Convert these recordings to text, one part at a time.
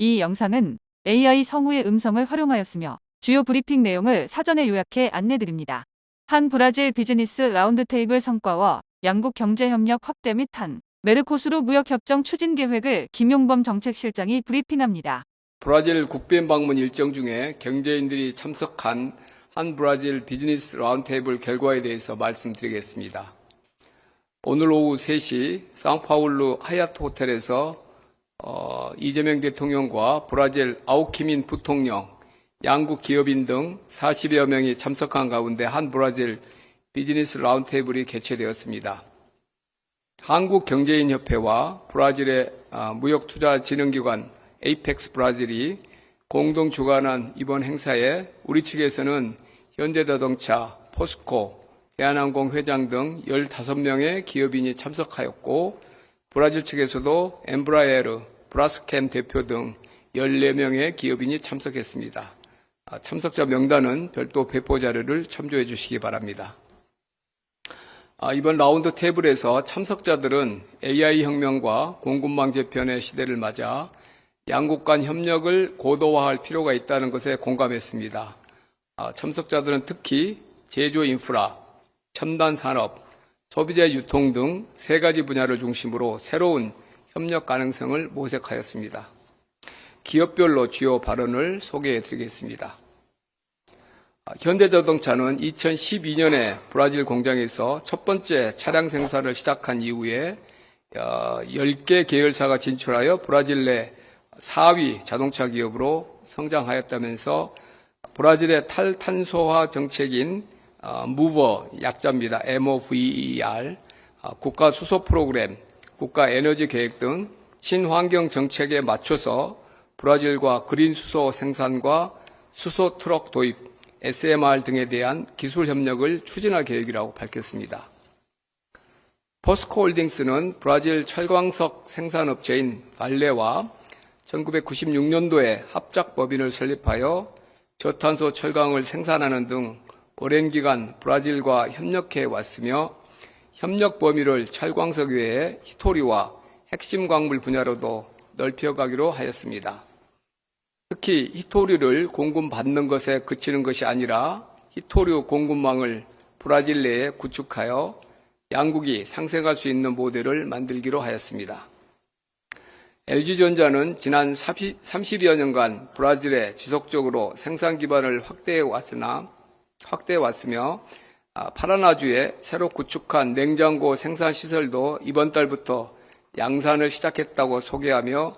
이 영상은 AI 성우의 음성을 활용하였으며 주요 브리핑 내용을 사전에 요약해 안내드립니다. 한 브라질 비즈니스 라운드테이블 성과와 양국 경제협력 확대 및 한 메르코수르 무역협정 추진 계획을 김용범 정책실장이 브리핑합니다. 브라질 국빈 방문 일정 중에 경제인들이 참석한 한 브라질 비즈니스 라운드테이블 결과에 대해서 말씀드리겠습니다. 오늘 오후 3시 상파울루 하얏트 호텔에서 이재명 대통령과 브라질 아우키민 부통령, 양국 기업인 등 40여 명이 참석한 가운데 한 브라질 비즈니스 라운드테이블이 개최되었습니다. 한국경제인협회와 브라질의 무역투자진흥기관 에이펙스 브라질이 공동 주관한 이번 행사에 우리 측에서는 현대자동차, 포스코, 대한항공 회장 등 15명의 기업인이 참석하였고 브라질 측에서도 엠브라에르, 브라스캠 대표 등 14명의 기업인이 참석했습니다. 참석자 명단은 별도 배포 자료를 참조해 주시기 바랍니다. 이번 라운드 테이블에서 참석자들은 AI 혁명과 공급망 재편의 시대를 맞아 양국 간 협력을 고도화할 필요가 있다는 것에 공감했습니다. 참석자들은 특히 제조 인프라, 첨단 산업, 소비재 유통 등 3가지 분야를 중심으로 새로운 협력 가능성을 모색하였습니다. 기업별로 주요 발언을 소개해 드리겠습니다. 현대자동차는 2012년에 브라질 공장에서 첫 번째 차량 생산을 시작한 이후에 10개 계열사가 진출하여 브라질 내 4위 자동차 기업으로 성장하였다면서 브라질의 탈탄소화 정책인 무버 약자입니다. MOVER, 국가 수소 프로그램, 국가 에너지 계획 등 친환경 정책에 맞춰서 브라질과 그린 수소 생산과 수소 트럭 도입, SMR 등에 대한 기술 협력을 추진할 계획이라고 밝혔습니다. 포스코 홀딩스는 브라질 철광석 생산업체인 발레와 1996년도에 합작 법인을 설립하여 저탄소 철강을 생산하는 등 오랜 기간 브라질과 협력해 왔으며 협력 범위를 철광석 외에 히토리와 핵심 광물 분야로도 넓혀가기로 하였습니다. 특히 히토리를 공급받는 것에 그치는 것이 아니라 히토류 공급망을 브라질 내에 구축하여 양국이 상생할 수 있는 모델을 만들기로 하였습니다. LG전자는 지난 30여 년간 브라질에 지속적으로 생산 기반을 확대해 왔으며 파라나주에 새로 구축한 냉장고 생산 시설도 이번 달부터 양산을 시작했다고 소개하며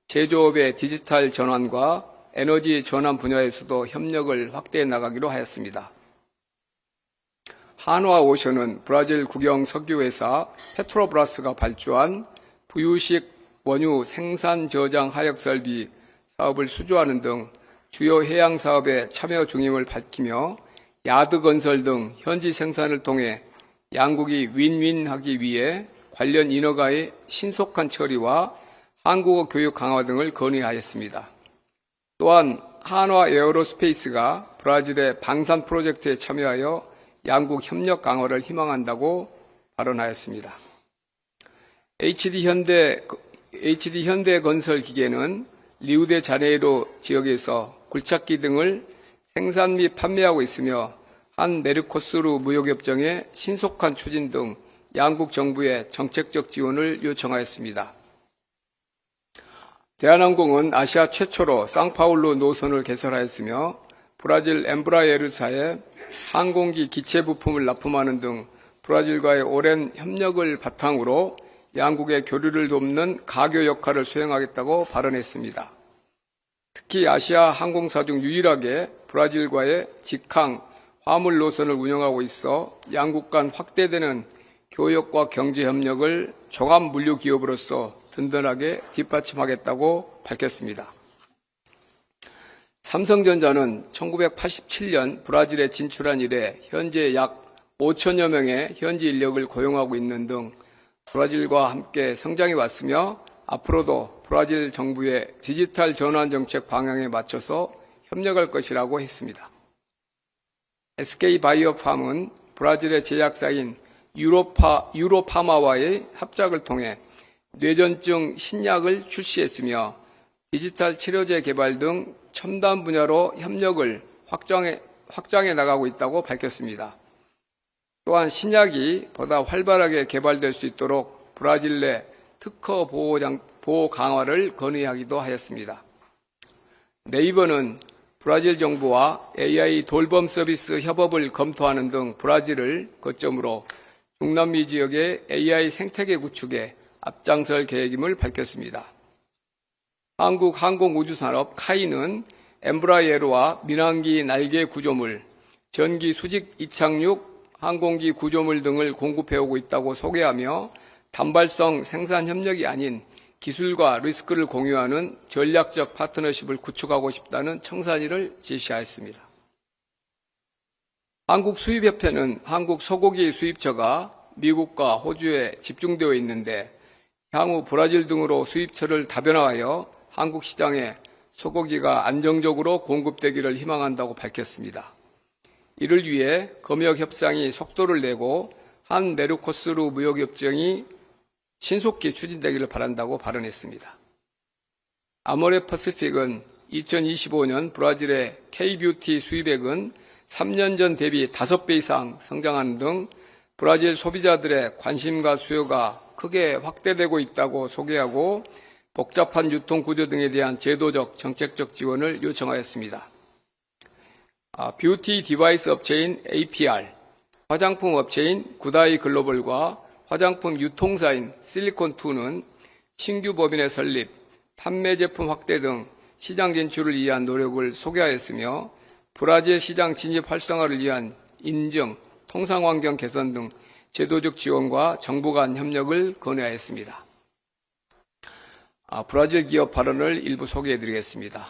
제조업의 디지털 전환과 에너지 전환 분야에서도 협력을 확대해 나가기로 하였습니다. 한화오션은 브라질 국영 석유회사 페트로브라스가 발주한 부유식 원유 생산 저장 하역 설비 사업을 수주하는 등 주요 해양 사업에 참여 중임을 밝히며 야드 건설 등 현지 생산을 통해 양국이 윈윈하기 위해 관련 인허가의 신속한 처리와 한국어 교육 강화 등을 건의하였습니다. 또한 한화 에어로스페이스가 브라질의 방산 프로젝트에 참여하여 양국 협력 강화를 희망한다고 발언하였습니다. HD 현대건설 기계는 리우데자네이루 지역에서 굴착기 등을 생산 및 판매하고 있으며 한 메르코수르 무역협정의 신속한 추진 등 양국 정부의 정책적 지원을 요청하였습니다. 대한항공은 아시아 최초로 상파울루 노선을 개설하였으며 브라질 엠브라에르사에 항공기 기체 부품을 납품하는 등 브라질과의 오랜 협력을 바탕으로 양국의 교류를 돕는 가교 역할을 수행하겠다고 발언했습니다. 특히 아시아 항공사 중 유일하게 브라질과의 직항 화물 노선을 운영하고 있어 양국 간 확대되는 교역과 경제 협력을 종합 물류 기업으로서 든든하게 뒷받침하겠다고 밝혔습니다. 삼성전자는 1987년 브라질에 진출한 이래 현재 약 5천여 명의 현지 인력을 고용하고 있는 등 브라질과 함께 성장해 왔으며 앞으로도 브라질 정부의 디지털 전환 정책 방향에 맞춰서 협력할 것이라고 했습니다. SK바이오팜은 브라질의 제약사인 유로파마와의 합작을 통해 뇌전증 신약을 출시했으며 디지털 치료제 개발 등 첨단 분야로 협력을 확장해 나가고 있다고 밝혔습니다. 또한 신약이 보다 활발하게 개발될 수 있도록 브라질 내 특허 보호 강화를 건의하기도 하였습니다. 네이버는 브라질 정부와 AI 돌봄 서비스 협업을 검토하는 등 브라질을 거점으로 중남미 지역의 AI 생태계 구축에 앞장설 계획임을 밝혔습니다. 한국 항공우주산업 카이는 엠브라이에르와 민항기 날개 구조물, 전기 수직 이착륙 항공기 구조물 등을 공급해오고 있다고 소개하며 단발성 생산 협력이 아닌 기술과 리스크를 공유하는 전략적 파트너십을 구축하고 싶다는 청사진을 제시하였습니다. 한국수입협회는 한국 소고기 수입처가 미국과 호주에 집중되어 있는데 향후 브라질 등으로 수입처를 다변화하여 한국 시장에 소고기가 안정적으로 공급되기를 희망한다고 밝혔습니다. 이를 위해 검역 협상이 속도를 내고 한 메르코스루 무역협정이 신속히 추진되기를 바란다고 발언했습니다. 아모레 퍼시픽은 2025년 브라질의 K-뷰티 수입액은 3년 전 대비 5배 이상 성장하는 등 브라질 소비자들의 관심과 수요가 크게 확대되고 있다고 소개하고 복잡한 유통 구조 등에 대한 제도적, 정책적 지원을 요청하였습니다. 뷰티 디바이스 업체인 APR, 화장품 업체인 구다이 글로벌과 화장품 유통사인 실리콘2는 신규 법인의 설립, 판매 제품 확대 등 시장 진출을 위한 노력을 소개하였으며 브라질 시장 진입 활성화를 위한 인증, 통상환경 개선 등 제도적 지원과 정부 간 협력을 건의하였습니다. 브라질 기업 발언을 일부 소개해드리겠습니다.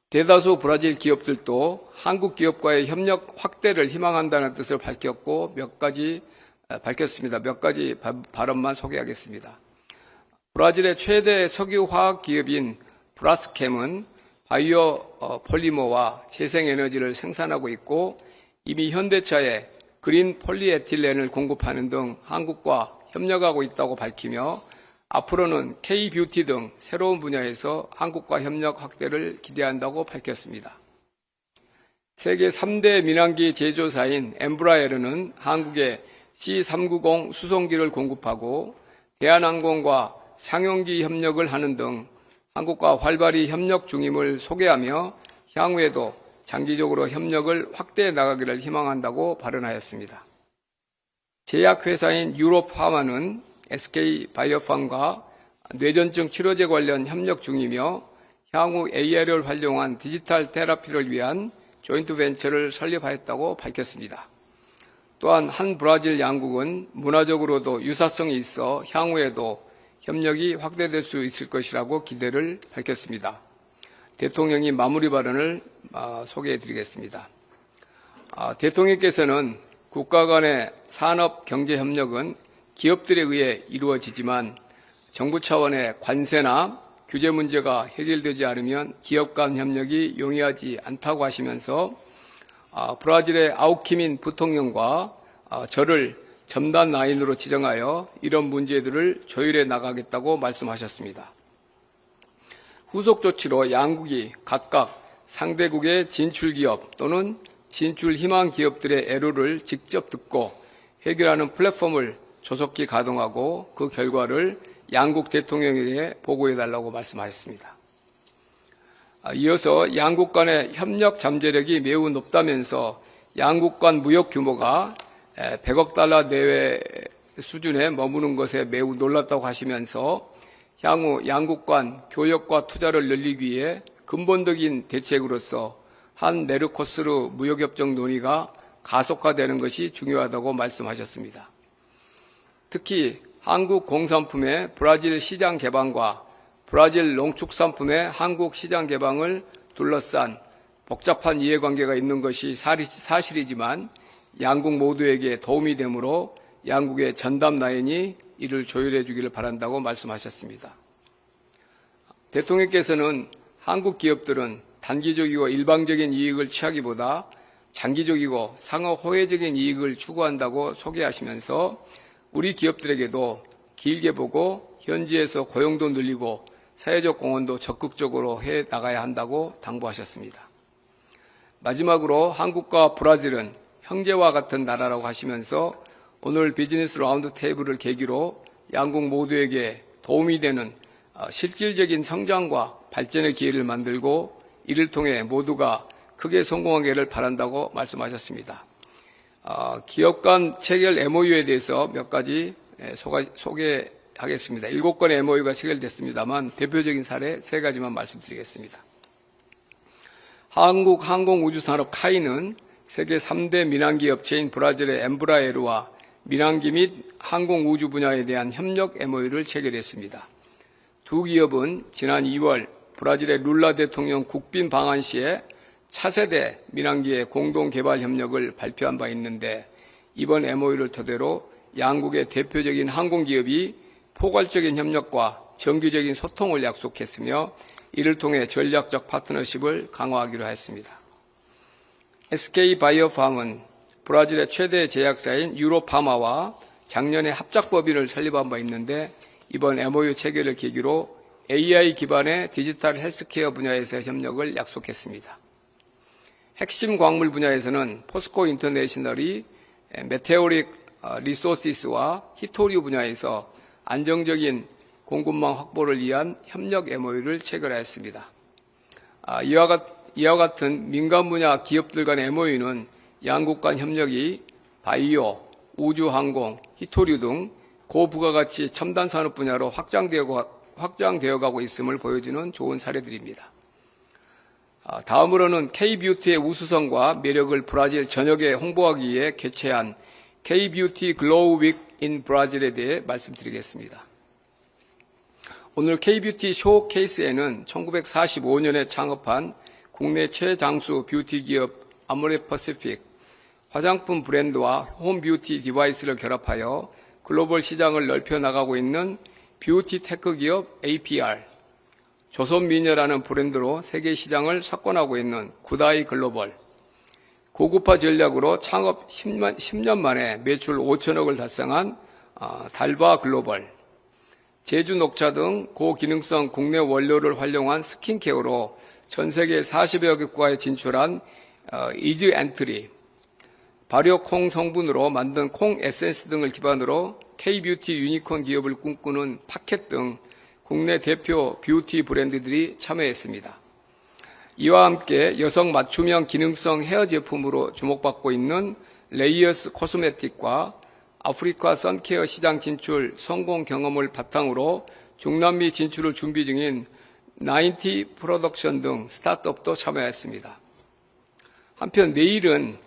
대다수 브라질 기업들도 한국 기업과의 협력 확대를 희망한다는 뜻을 밝혔고 밝혔습니다. 몇 가지 발언만 소개하겠습니다. 브라질의 최대 석유화학 기업인 브라스캠은 바이오 폴리머와 재생에너지를 생산하고 있고 이미 현대차에 그린 폴리에틸렌을 공급하는 등 한국과 협력하고 있다고 밝히며 앞으로는 K-뷰티 등 새로운 분야에서 한국과 협력 확대를 기대한다고 밝혔습니다. 세계 3대 민항기 제조사인 엠브라에르는 한국에 C390 수송기를 공급하고 대한항공과 상용기 협력을 하는 등 한국과 활발히 협력 중임을 소개하며 향후에도 장기적으로 협력을 확대해 나가기를 희망한다고 발언하였습니다. 제약회사인 유로파마는 SK바이오팜과 뇌전증 치료제 관련 협력 중이며 향후 AI를 활용한 디지털 테라피를 위한 조인트 벤처를 설립하였다고 밝혔습니다. 또한 한 브라질 양국은 문화적으로도 유사성이 있어 향후에도 협력이 확대될 수 있을 것이라고 기대를 밝혔습니다. 대통령이 마무리 발언을 소개해 드리겠습니다. 대통령께서는 국가 간의 산업 경제 협력은 기업들에 의해 이루어지지만 정부 차원의 관세나 규제 문제가 해결되지 않으면 기업 간 협력이 용이하지 않다고 하시면서 브라질의 아우키민 부통령과 저를 첨단 라인으로 지정하여 이런 문제들을 조율해 나가겠다고 말씀하셨습니다. 후속 조치로 양국이 각각 상대국의 진출기업 또는 진출 희망 기업들의 애로를 직접 듣고 해결하는 플랫폼을 조속히 가동하고 그 결과를 양국 대통령에게 보고해달라고 말씀하셨습니다. 이어서 양국 간의 협력 잠재력이 매우 높다면서 양국 간 무역 규모가 100억 달러 내외 수준에 머무는 것에 매우 놀랐다고 하시면서 향후 양국 간 교역과 투자를 늘리기 위해 근본적인 대책으로서 한 메르코스루 무역협정 논의가 가속화되는 것이 중요하다고 말씀하셨습니다. 특히 한국 공산품의 브라질 시장 개방과 브라질 농축산품의 한국 시장 개방을 둘러싼 복잡한 이해관계가 있는 것이 사실이지만 양국 모두에게 도움이 되므로 양국의 전담 라인이 이를 조율해 주기를 바란다고 말씀하셨습니다. 대통령께서는 한국 기업들은 단기적이고 일방적인 이익을 취하기보다 장기적이고 상호 호혜적인 이익을 추구한다고 소개하시면서 우리 기업들에게도 길게 보고 현지에서 고용도 늘리고 사회적 공헌도 적극적으로 해 나가야 한다고 당부하셨습니다. 마지막으로 한국과 브라질은 형제와 같은 나라라고 하시면서 오늘 비즈니스 라운드 테이블을 계기로 양국 모두에게 도움이 되는 실질적인 성장과 발전의 기회를 만들고 이를 통해 모두가 크게 성공하기를 바란다고 말씀하셨습니다. 기업 간 체결 MOU에 대해서 몇 가지 소개하겠습니다. 7건의 MOU가 체결됐습니다만 대표적인 사례 3가지만 말씀드리겠습니다. 한국항공우주산업 카이는 세계 3대 민항기 업체인 브라질의 엠브라에르와 민항기 및 항공우주 분야에 대한 협력 MOU를 체결했습니다. 두 기업은 지난 2월 브라질의 룰라 대통령 국빈 방한 시에 차세대 민항기의 공동 개발 협력을 발표한 바 있는데 이번 MOU를 토대로 양국의 대표적인 항공기업이 포괄적인 협력과 정기적인 소통을 약속했으며 이를 통해 전략적 파트너십을 강화하기로 했습니다. SK바이오팜은 브라질의 최대 제약사인 유로파마와 작년에 합작법인을 설립한 바 있는데 이번 MOU 체결을 계기로 AI 기반의 디지털 헬스케어 분야에서 협력을 약속했습니다. 핵심 광물 분야에서는 포스코 인터내셔널이 메테오릭 리소시스와 히토리우 분야에서 안정적인 공급망 확보를 위한 협력 MOU를 체결하였습니다. 이와 같은 민간 분야 기업들 간 MOU는 양국 간 협력이 바이오, 우주항공, 히토류 등 고부가가치 첨단 산업 분야로 확장되어 가고 있음을 보여주는 좋은 사례들입니다. 다음으로는 K-뷰티의 우수성과 매력을 브라질 전역에 홍보하기 위해 개최한 K-뷰티 글로우 윅 인 브라질에 대해 말씀드리겠습니다. 오늘 K-뷰티 쇼케이스에는 1945년에 창업한 국내 최장수 뷰티 기업 아모레퍼시픽, 화장품 브랜드와 홈뷰티 디바이스를 결합하여 글로벌 시장을 넓혀 나가고 있는 뷰티 테크 기업 APR, 조선미녀라는 브랜드로 세계 시장을 석권하고 있는 구다이 글로벌, 고급화 전략으로 창업 10년 만에 매출 5천억을 달성한 달바 글로벌, 제주 녹차 등 고기능성 국내 원료를 활용한 스킨케어로 전 세계 40여 개 국가에 진출한 이즈 엔트리, 발효 콩 성분으로 만든 콩 에센스 등을 기반으로 K-뷰티 유니콘 기업을 꿈꾸는 파켓 등 국내 대표 뷰티 브랜드들이 참여했습니다. 이와 함께 여성 맞춤형 기능성 헤어 제품으로 주목받고 있는 레이어스 코스메틱과 아프리카 선케어 시장 진출 성공 경험을 바탕으로 중남미 진출을 준비 중인 90 프로덕션 등 스타트업도 참여했습니다. 한편 내일은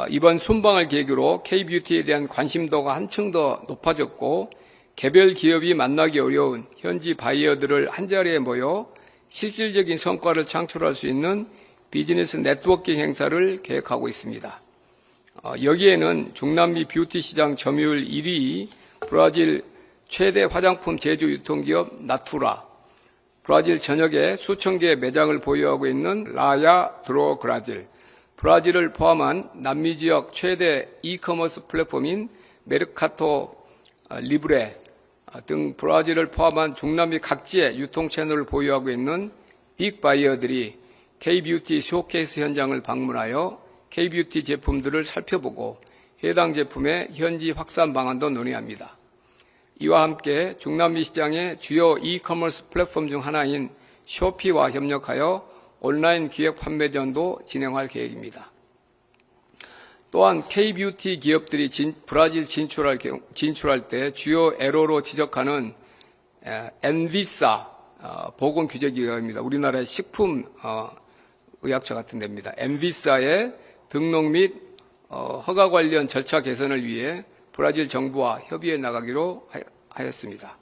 이번 순방을 계기로 K-뷰티에 대한 관심도가 한층 더 높아졌고 개별 기업이 만나기 어려운 현지 바이어들을 한자리에 모여 실질적인 성과를 창출할 수 있는 비즈니스 네트워킹 행사를 계획하고 있습니다. 여기에는 중남미 뷰티 시장 점유율 1위 브라질 최대 화장품 제조 유통기업 나투라, 브라질 전역에 수천 개의 매장을 보유하고 있는 라야 드로 브라질, 브라질을 포함한 남미 지역 최대 이커머스 플랫폼인 메르카토 리브레 등 브라질을 포함한 중남미 각지의 유통 채널을 보유하고 있는 빅바이어들이 K-뷰티 쇼케이스 현장을 방문하여 K-뷰티 제품들을 살펴보고 해당 제품의 현지 확산 방안도 논의합니다. 이와 함께 중남미 시장의 주요 이커머스 플랫폼 중 하나인 쇼피와 협력하여 온라인 기획 판매전도 진행할 계획입니다. 또한 K-뷰티 기업들이 브라질 진출할 때 주요 애로로 지적하는 엔비사 보건규제기관입니다. 우리나라의 식품 의약처 같은 데입니다. 엔비사의 등록 및 허가 관련 절차 개선을 위해 브라질 정부와 협의해 나가기로 하였습니다.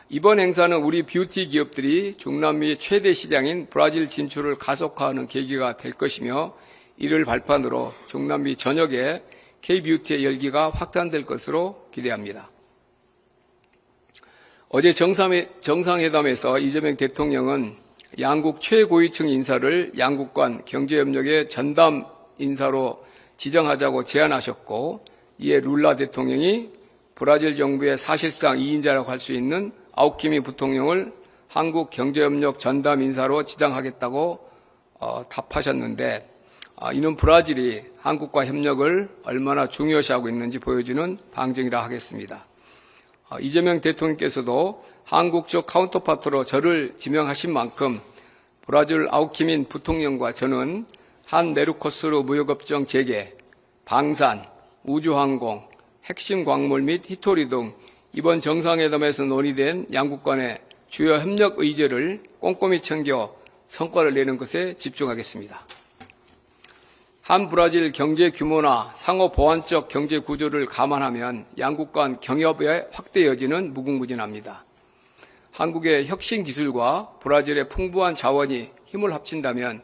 이번 행사는 우리 뷰티 기업들이 중남미 최대 시장인 브라질 진출을 가속화하는 계기가 될 것이며 이를 발판으로 중남미 전역에 K-뷰티의 열기가 확산될 것으로 기대합니다. 어제 정상회담에서 이재명 대통령은 양국 최고위층 인사를 양국 간 경제협력의 전담 인사로 지정하자고 제안하셨고 이에 룰라 대통령이 브라질 정부의 사실상 2인자라고 할 수 있는 아우키미 부통령을 한국경제협력 전담 인사로 지정하겠다고 답하셨는데 이는 브라질이 한국과 협력을 얼마나 중요시하고 있는지 보여주는 방증이라 하겠습니다. 이재명 대통령께서도 한국 쪽 카운터파트로 저를 지명하신 만큼 브라질 아우키민 부통령과 저는 한 메르코스루 무역업종 재개, 방산, 우주항공, 핵심 광물 및 히토리 등 이번 정상회담에서 논의된 양국 간의 주요 협력 의제를 꼼꼼히 챙겨 성과를 내는 것에 집중하겠습니다. 한 브라질 경제 규모나 상호 보완적 경제 구조를 감안하면 양국 간 경협의 확대 여지는 무궁무진합니다. 한국의 혁신 기술과 브라질의 풍부한 자원이 힘을 합친다면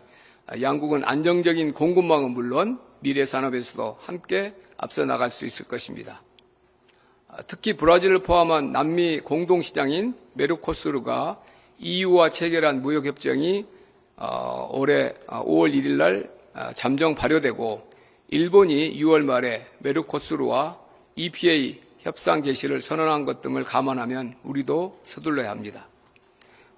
양국은 안정적인 공급망은 물론 미래 산업에서도 함께 앞서 나갈 수 있을 것입니다. 특히 브라질을 포함한 남미 공동시장인 메르코스루가 EU와 체결한 무역협정이 올해 5월 1일 날 잠정 발효되고 일본이 6월 말에 메르코스루와 EPA 협상 개시를 선언한 것 등을 감안하면 우리도 서둘러야 합니다.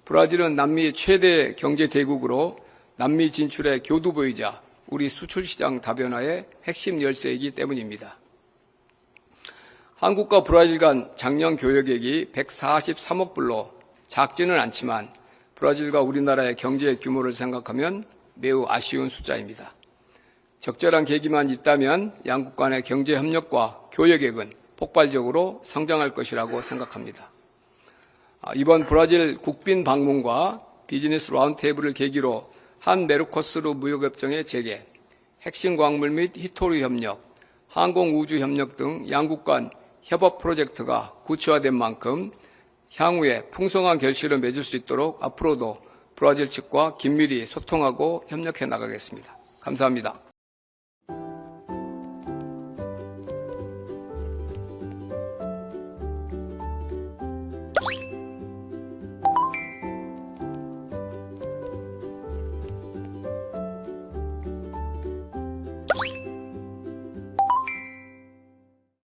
브라질은 남미 최대 경제 대국으로 남미 진출의 교두보이자 우리 수출시장 다변화의 핵심 열쇠이기 때문입니다. 한국과 브라질 간 작년 교역액이 143억 불로 작지는 않지만 브라질과 우리나라의 경제 규모를 생각하면 매우 아쉬운 숫자입니다. 적절한 계기만 있다면 양국 간의 경제 협력과 교역액은 폭발적으로 성장할 것이라고 생각합니다. 이번 브라질 국빈 방문과 비즈니스 라운드테이블을 계기로 한 메르코스루 무역협정의 재개, 핵심 광물 및 히토리 협력, 항공우주 협력 등 양국 간 협업 프로젝트가 구체화된 만큼 향후에 풍성한 결실을 맺을 수 있도록 앞으로도 브라질 측과 긴밀히 소통하고 협력해 나가겠습니다. 감사합니다.